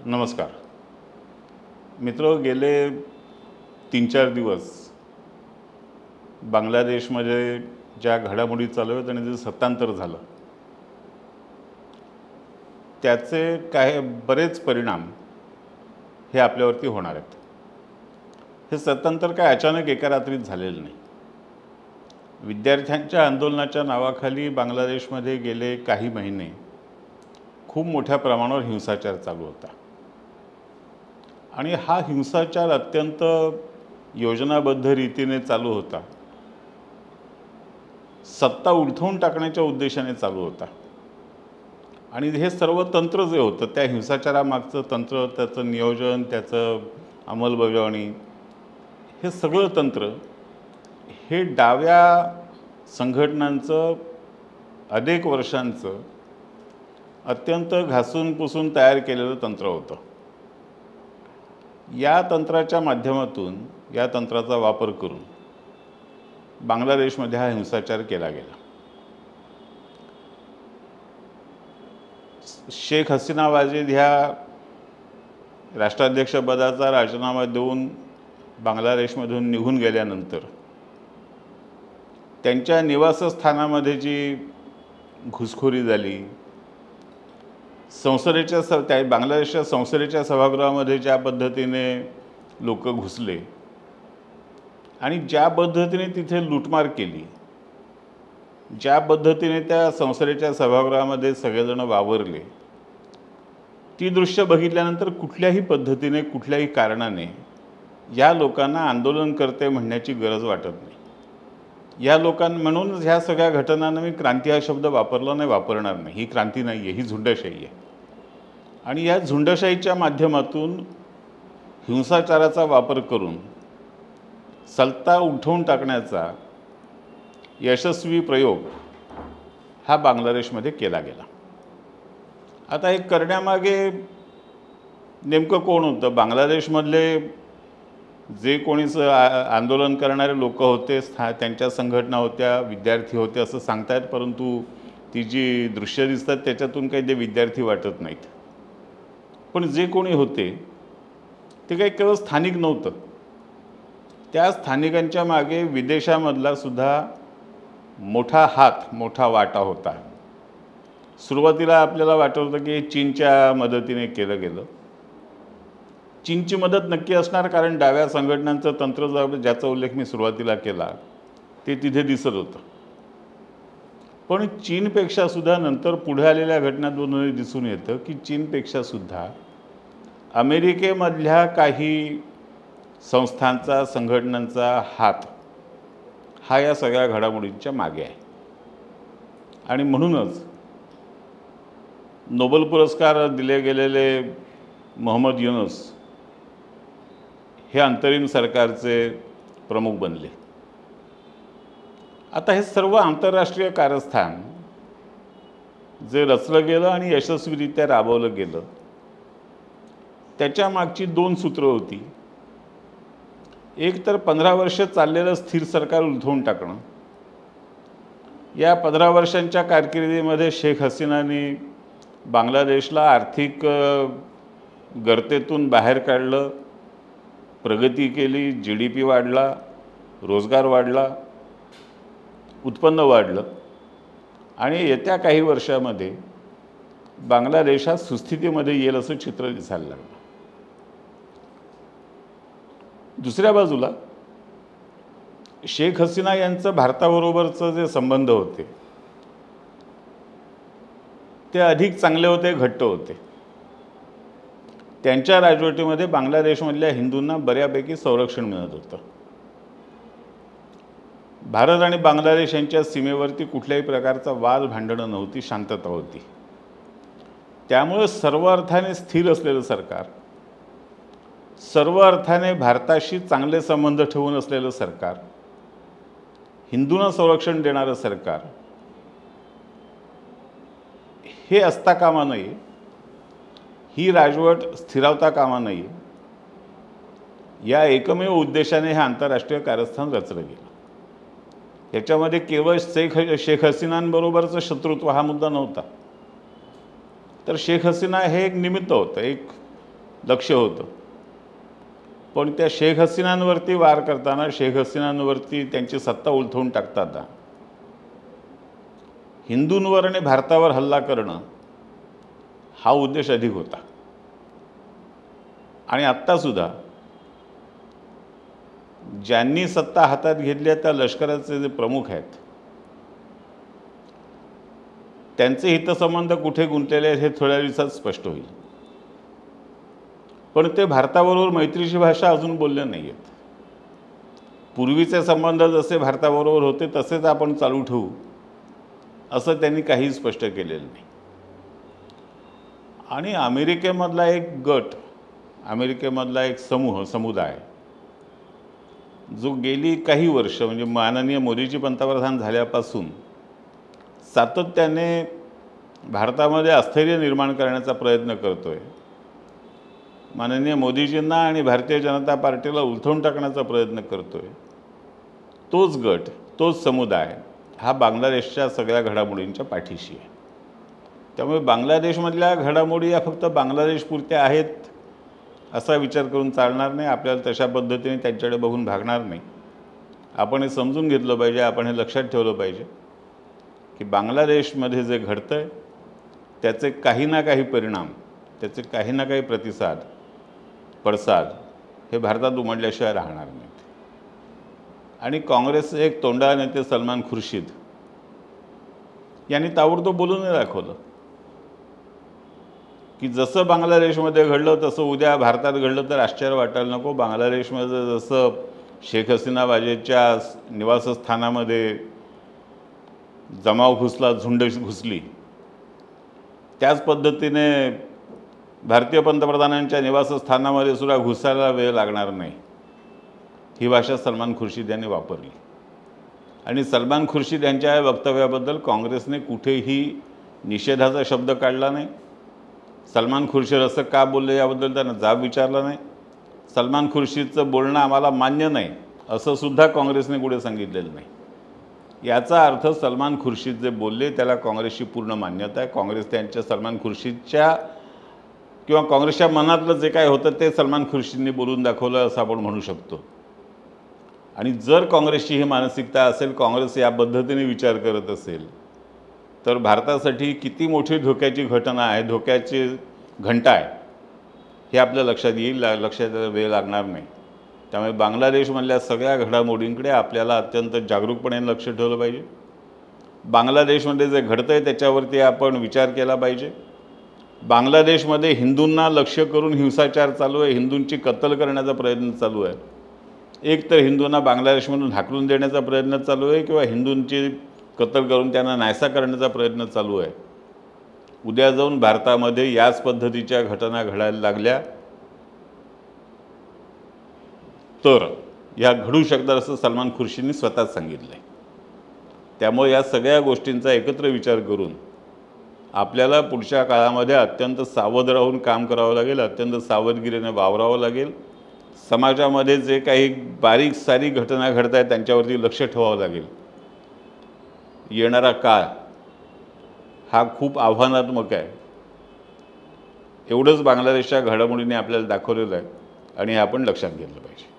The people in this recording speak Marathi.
नमस्कार मित्रो, गेले 3-4 दिवस बांगलादेशमध्ये ज्या घडामोडी चालू आहेत आणि जे सत्तांतर झालं त्याचे काही बरेच परिणाम हे आपल्यावरती होणार आहेत। हे सत्तांतर काय अचानक एका रात्रीत झालेलं नाही। विद्यार्थ्यांच्या आंदोलनाच्या नावाखाली बांगलादेशमध्ये गेले काही महिने खूप मोठ्या प्रमाणावर हिंसाचार चालू होता आणि हा हिंसाचार अत्यंत योजनाबद्ध रीतीने चालू होता। सत्ता उलथवून टाकण्याच्या उद्देशाने चालू होता आणि हे सर्व तंत्र जे होतं त्या हिंसाचारामागचं तंत्र, त्याचं नियोजन, त्याचं अंमलबजावणी, हे सगळं तंत्र हे डाव्या संघटनांचं अनेक वर्षांचं अत्यंत घासून पुसून तयार केलेलं तंत्र होतं। या तंत्राच्या माध्यमातून, या तंत्राचा वापर करून बांगलादेशमध्ये हा हिंसाचार केला गेला। शेख हसीना वाजेद ह्या राष्ट्राध्यक्षपदाचा राजीनामा देऊन बांगलादेशमधून निघून गेल्यानंतर त्यांच्या निवासस्थानामध्ये जी घुसखोरी झाली, संसदेच्या बांगलादेशच्या संसदेच्या सभागृहामध्ये ज्या पद्धतीने लोक घुसले आणि ज्या पद्धतीने तिथे लूटमार केली, ज्या पद्धतीने त्या संसदेच्या सभागृहामध्ये सगळेजण वावरले, ती दृश्य बघितल्यानंतर कुठल्याही पद्धतीने, कुठल्याही कारणाने या लोकांना आंदोलनकर्ते म्हणण्याची गरज वाटत नाही। या म्हणून ह्या सगळ्या घटनांना मी क्रांती हा शब्द वापरला नाही, वापरणार नाही। ही क्रांती नाही आहे, ही झुंडशाही आहे आणि या झुंडशाहीच्या माध्यमातून हिंसाचाराचा वापर करून सत्ता उलथवून टाकण्याचा यशस्वी प्रयोग हा बांगलादेशमध्ये केला गेला। आता हे करण्यामागे नेमकं कोण होतं? बांगलादेशमधले जे कोणी आंदोलन करणारे लोक होते, त्यांच्या संघटना होत्या, विद्यार्थी होते असं सांगतायत, परंतु ती जी दृश्य दिसतात त्याच्यातून काही ते विद्यार्थी वाटत नाहीत। पण जे कोणी होते ते काही केवळ स्थानिक नव्हतं, त्या स्थानिकांच्या मागे विदेशामधला सुद्धा मोठा हात, मोठा वाटा होता। सुरुवातीला आपल्याला वाटत होतं की चीनच्या मदतीने केलं गेलं। चीनची मदत नक्की असणार, कारण डाव्या संघटनांचं तंत्र ज्याचा उल्लेख मी सुरुवातीला केला ते तिथे दिसत होतं। पण चीनपेक्षा सुद्धा नंतर पुढे आलेल्या घटनांमधून दिसून येतं की चीनपेक्षा सुद्धा अमेरिकेमधल्या काही संस्थांचा, संघटनांचा हात हा या सगळ्या घडामोडींच्या मागे आहे। आणि म्हणूनच नोबेल पुरस्कार दिले गेलेले मोहम्मद युनूस हे अंतरिम सरकारचे प्रमुख बनले। आता हे सर्व आंतरराष्ट्रीय कारस्थान जे रचलं गेलं आणि यशस्वीरित्या राबवलं गेलं त्याच्या मागची दोन सूत्र होती। एक तर 15 वर्ष चाललेलं स्थिर सरकार उलथवून टाकणं। या 15 वर्षांच्या कारकिर्दीमध्ये शेख हसीनाने बांगलादेशला आर्थिक गर्तेतून बाहेर काढलं, प्रगती केली, GDP वाढला, रोजगार वाढला, उत्पन्न वाढलं आणि येत्या काही वर्षामध्ये बांगलादेश हा सुस्थितीमध्ये येईल असं चित्र दिसायला लागलं। दुसऱ्या बाजूला शेख हसीना यांचं भारताबरोबरचं जे संबंध होते ते अधिक चांगले होते, घट्ट होते। त्यांच्या राजवटीमध्ये बांगलादेशमधल्या हिंदूंना बऱ्यापैकी संरक्षण मिळत होतं। भारत आणि बांगलादेश यांच्या सीमेवरती कुठल्याही प्रकारचा वाद, भांडणं नव्हती, शांतता होती। त्यामुळे सर्व अर्थाने स्थिर असलेलं सरकार, सर्व अर्थाने भारताशी चांगले संबंध ठेवून असलेलं सरकार, हिंदूंना संरक्षण देणारं सरकार हे असता कामा नये, ही राजवट स्थिरावता कामा नये, या एकमेव उद्देशाने हे आंतरराष्ट्रीय कारस्थान रचलं गेलं। याच्यामध्ये केवळ शेख हसीनांबरोबरचं शत्रुत्व हा मुद्दा नव्हता, तर शेख हसीना हे एक निमित्त होतं, एक लक्ष होतं. पण त्या शेख हसीनांवरती वार करताना, शेख हसीनांवरती त्यांची सत्ता उलथवून टाकताना हिंदूंवर आणि भारतावर हल्ला करणं हा उद्देश अधिक होता. आणि आत्तासुद्धा ज्यांनी सत्ता हातात घेतली आहे त्या लष्कराचे जे प्रमुख आहेत त्यांचे हितसंबंध कुठे गुंतलेले आहेत हे थोड्या दिवसात स्पष्ट होईल. पण ते भारताबरोबर मैत्रीची भाषा अजून बोलले नाही आहेत. पूर्वीचे संबंध जसे भारताबरोबर होते तसेच आपण चालू ठेवू असं त्यांनी काही स्पष्ट केलेलं नाही. आणि अमेरिकेमधला एक गट, अमेरिकेमधला एक समुदाय जो गेली काही वर्ष म्हणजे माननीय मोदीजी पंतप्रधान झाल्यापासून सातत्याने भारतामध्ये अस्थैर्य निर्माण करण्याचा प्रयत्न करतोय, माननीय मोदीजींना आणि भारतीय जनता पार्टीला उलथवून टाकण्याचा प्रयत्न करतोय, तोच गट, तोच समुदाय हा बांगलादेशच्या सगळ्या घडामोडींच्या पाठीशी आहे. त्यामुळे बांगलादेशमधल्या घडामोडी या फक्त बांगलादेशपुरत्या आहेत असा विचार करून चालणार नाही. आपल्याला तशा पद्धतीने त्यांच्याकडे बघून भागणार नाही. आपण हे समजून घेतलं पाहिजे, आपण हे लक्षात ठेवलं पाहिजे की बांगलादेशमध्ये जे घडतं आहे त्याचे काही ना काही परिणाम, त्याचे काही ना काही पडसाद हे भारतात उमटल्याशिवाय राहणार नाहीत. आणि काँग्रेसचे एक तोंडाळ नेते सलमान खुर्शीद यांनी ताबडतोब बोलून दाखवलं की जसं बांगलादेशमध्ये घडलं तसं उद्या भारतात घडलं तर आश्चर्य वाटायला नको. बांगलादेशमध्ये जसं शेख हसीना बाजेच्या निवासस्थानामध्ये जमाव घुसला, झुंड घुसली, त्याच पद्धतीने भारतीय पंतप्रधानांच्या निवासस्थानामध्ये सुद्धा घुसायला वेळ लागणार नाही, ही भाषा सलमान खुर्शीद यांनी वापरली. आणि सलमान खुर्शीद यांच्या या वक्तव्याबद्दल काँग्रेसने कुठेही निषेधाचा शब्द काढला नाही. सलमान खुर्शीद असं का बोलले याबद्दल त्यांना जाब विचारला नाही. सलमान खुर्शीदचं बोलणं आम्हाला मान्य नाही असं सुद्धा काँग्रेसने कुठे सांगितलेलं नाही. याचा अर्थ सलमान खुर्शीद जे बोलले त्याला काँग्रेसची पूर्ण मान्यता आहे. काँग्रेस त्यांच्या सलमान खुर्शीदच्या किंवा काँग्रेसच्या मनातलं जे काय होतं ते सलमान खुर्शीदने बोलून दाखवलं असं आपण म्हणू शकतो. आणि जर काँग्रेसची ही मानसिकता असेल, काँग्रेस या पद्धतीने विचार करत असेल तर भारतासाठी किती मोठी धोक्याची घटना आहे, धोक्याची घंटा आहे हे आपल्या लक्षात येईल. लक्षात वेळ लागणार नाही. त्यामुळे बांगलादेशमधल्या सगळ्या घडामोडींकडे आपल्याला अत्यंत जागरूकपणे लक्ष ठेवलं पाहिजे. बांगलादेशमध्ये जे घडतं आहे त्याच्यावरती आपण विचार केला पाहिजे. बांगलादेशमध्ये हिंदूंना लक्ष्य करून हिंसाचार चालू आहे, हिंदूंची कत्तल करण्याचा प्रयत्न चालू आहे. एक तर हिंदूंना बांगलादेशमधून हाकलून देण्याचा प्रयत्न चालू आहे किंवा हिंदूंची कत्तल करून त्यांना नायसा करण्याचा प्रयत्न चालू आहे. उद्या जाऊन भारतामध्ये याच पद्धतीच्या घटना घडायला लागल्या तर या घडू शकतात असं सलमान खुर्शीदने स्वतःच सांगितलं आहे. त्यामुळे या सगळ्या गोष्टींचा एकत्र विचार करून आपल्याला पुढच्या काळामध्ये अत्यंत सावध राहून काम करावं लागेल, अत्यंत सावधगिरीने वावरावं लागेल. समाजामध्ये जे काही बारीक सारीक घटना घडत आहेत त्यांच्यावरती लक्ष ठेवावं लागेल. येणारा काळ हा खूप आव्हानात्मक आहे एवढंच बांगलादेशच्या घडामोडीने आपल्याला दाखवलेलं आहे आणि हे आपण लक्षात घेतलं पाहिजे.